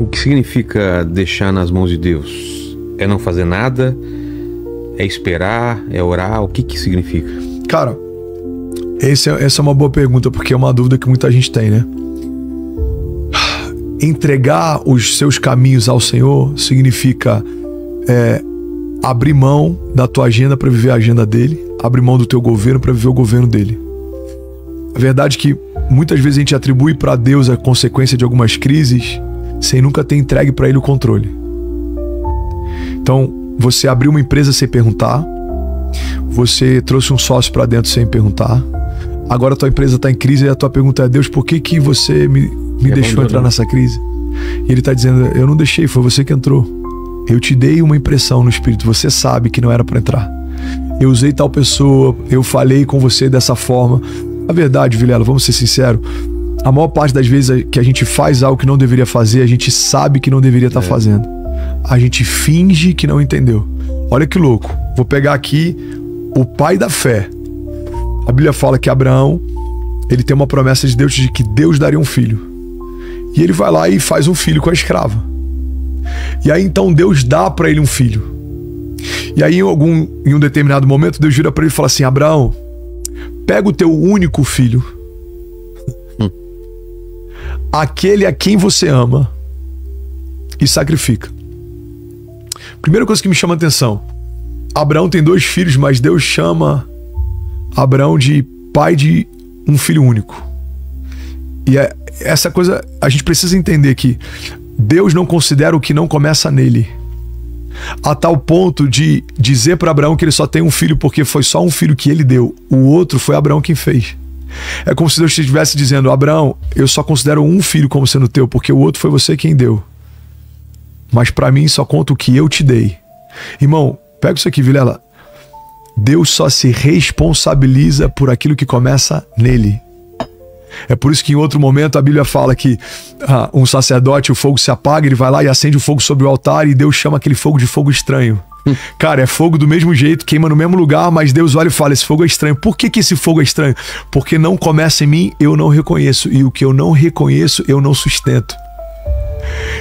O que significa deixar nas mãos de Deus? É não fazer nada? É esperar? É orar? O que significa? Cara, essa é uma boa pergunta, porque é uma dúvida que muita gente tem, né? Entregar os seus caminhos ao Senhor significa abrir mão da tua agenda para viver a agenda dele, abrir mão do teu governo para viver o governo dele. A verdade é que muitas vezes a gente atribui para Deus a consequência de algumas crises sem nunca ter entregue para ele o controle. Então, você abriu uma empresa sem perguntar, você trouxe um sócio para dentro sem perguntar, agora a tua empresa está em crise e a tua pergunta é: Deus, por que você me deixou entrar nessa crise? E ele está dizendo: eu não deixei, foi você que entrou. Eu te dei uma impressão no espírito, você sabe que não era para entrar. Eu usei tal pessoa, eu falei com você dessa forma. A verdade, Vilela, vamos ser sinceros, a maior parte das vezes que a gente faz algo que não deveria fazer, a gente sabe que não deveria estar fazendo. A gente finge que não entendeu. Olha que louco. Vou pegar aqui o pai da fé. A Bíblia fala que Abraão, ele tem uma promessa de Deus de que Deus daria um filho. E ele vai lá e faz um filho com a escrava. E aí então Deus dá para ele um filho. E aí em um determinado momento Deus vira para ele e fala assim: Abraão, pega o teu único filho, aquele a quem você ama, e sacrifica. Primeira coisa que me chama a atenção: Abraão tem 2 filhos, mas Deus chama Abraão de pai de um filho único. E essa coisa, a gente precisa entender que Deus não considera o que não começa nele, a tal ponto de dizer para Abraão que ele só tem um filho porque foi só um filho que ele deu, o outro foi Abraão quem fez. É como se Deus estivesse dizendo: Abraão, eu só considero um filho como sendo teu porque o outro foi você quem deu, mas para mim só conta o que eu te dei. Irmão, pega isso aqui, Vilela. Deus só se responsabiliza por aquilo que começa nele. É por isso que em outro momento a Bíblia fala que um sacerdote, o fogo se apaga, ele vai lá e acende o fogo sobre o altar e Deus chama aquele fogo de fogo estranho. Cara, é fogo do mesmo jeito, queima no mesmo lugar, mas Deus olha e fala: esse fogo é estranho. Por que esse fogo é estranho? Porque não começa em mim, eu não reconheço, e o que eu não reconheço, eu não sustento.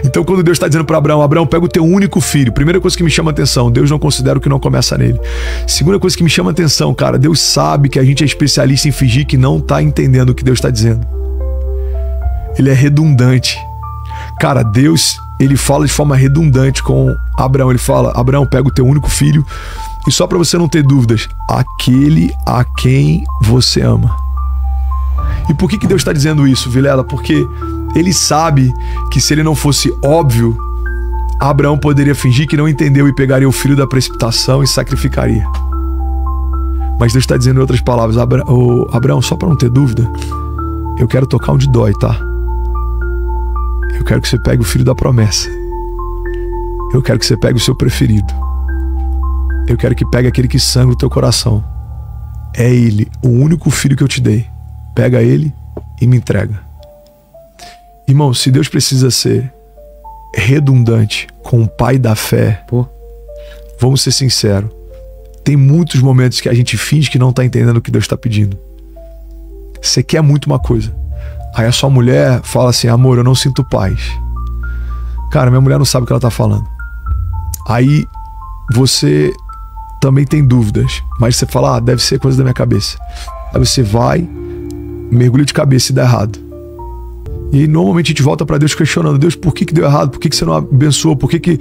Então quando Deus está dizendo para Abraão: Abraão, pega o teu único filho, primeira coisa que me chama a atenção, Deus não considera o que não começa nele. Segunda coisa que me chama a atenção, cara, Deus sabe que a gente é especialista em fingir que não está entendendo o que Deus está dizendo. Ele é redundante. Cara, Deus, ele fala de forma redundante com Abraão. Ele fala: Abraão, pega o teu único filho, e só para você não ter dúvidas, aquele a quem você ama. E por que Deus está dizendo isso, Vilela? Porque ele sabe que se ele não fosse óbvio, Abraão poderia fingir que não entendeu e pegaria o filho da precipitação e sacrificaria. Mas Deus está dizendo em outras palavras: Abraão, só para não ter dúvida, eu quero tocar onde dói, tá? Eu quero que você pegue o filho da promessa. Eu quero que você pegue o seu preferido. Eu quero que pegue aquele que sangra o teu coração. É ele, o único filho que eu te dei. Pega ele e me entrega. Irmão, se Deus precisa ser redundante com o pai da fé, vamos ser sinceros, tem muitos momentos que a gente finge que não está entendendo o que Deus está pedindo. Você quer muito uma coisa, aí a sua mulher fala assim: amor, eu não sinto paz. Cara, minha mulher não sabe o que ela está falando. Aí você também tem dúvidas, mas você fala: deve ser coisa da minha cabeça. Aí você vai, mergulha de cabeça e dá errado. E aí, normalmente a gente volta para Deus questionando: Deus, por que deu errado? Por que você não abençoou? Por que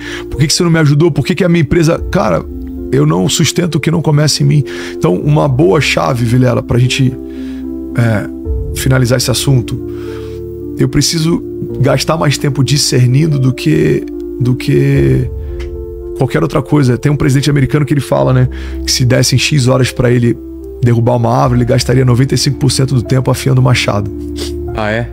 você não me ajudou? Por que a minha empresa... Cara, eu não sustento o que não começa em mim. Então, uma boa chave, Vilela, pra gente finalizar esse assunto: eu preciso gastar mais tempo discernindo do que qualquer outra coisa. Tem um presidente americano que ele fala, né, que se dessem X horas para ele derrubar uma árvore, ele gastaria 95% do tempo afiando o machado. Ah, é?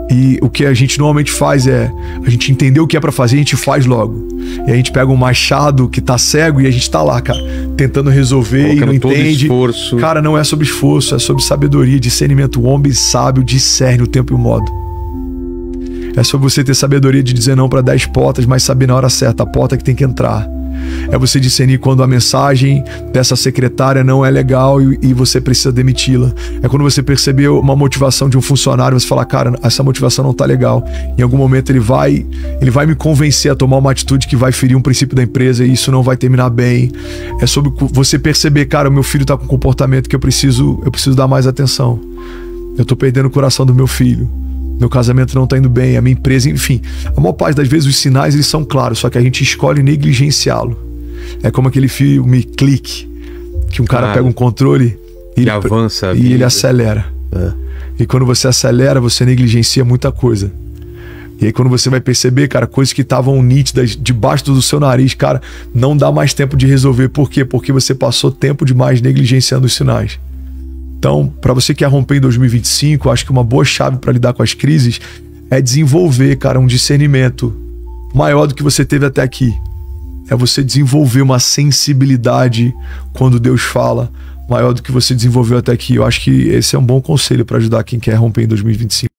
E o que a gente normalmente faz é, a gente entender o que é pra fazer, a gente faz logo. E a gente pega um machado que tá cego e a gente tá lá, cara, tentando resolver e não entende. Esforço. Cara, não é sobre esforço, é sobre sabedoria, discernimento. O homem sábio discerne o tempo e o modo. É sobre você ter sabedoria de dizer não pra 10 portas, mas saber na hora certa a porta que tem que entrar. É você discernir quando a mensagem dessa secretária não é legal e você precisa demiti-la. É quando você perceber uma motivação de um funcionário, você falar, cara, essa motivação não tá legal. Em algum momento ele vai me convencer a tomar uma atitude que vai ferir um princípio da empresa e isso não vai terminar bem. É sobre você perceber, cara, o meu filho tá com um comportamento que eu preciso dar mais atenção. Eu tô perdendo o coração do meu filho. Meu casamento não tá indo bem, a minha empresa, enfim. A maior parte das vezes os sinais eles são claros, só que a gente escolhe negligenciá-lo. É como aquele filme Clique, que um cara pega um controle e avança e ele acelera. E quando você acelera, você negligencia muita coisa. E aí quando você vai perceber, cara, coisas que estavam nítidas debaixo do seu nariz, cara, não dá mais tempo de resolver. Por quê? Porque você passou tempo demais negligenciando os sinais. Então, para você que quer romper em 2025, acho que uma boa chave para lidar com as crises é desenvolver, cara, um discernimento maior do que você teve até aqui. É você desenvolver uma sensibilidade quando Deus fala, maior do que você desenvolveu até aqui. Eu acho que esse é um bom conselho para ajudar quem quer romper em 2025.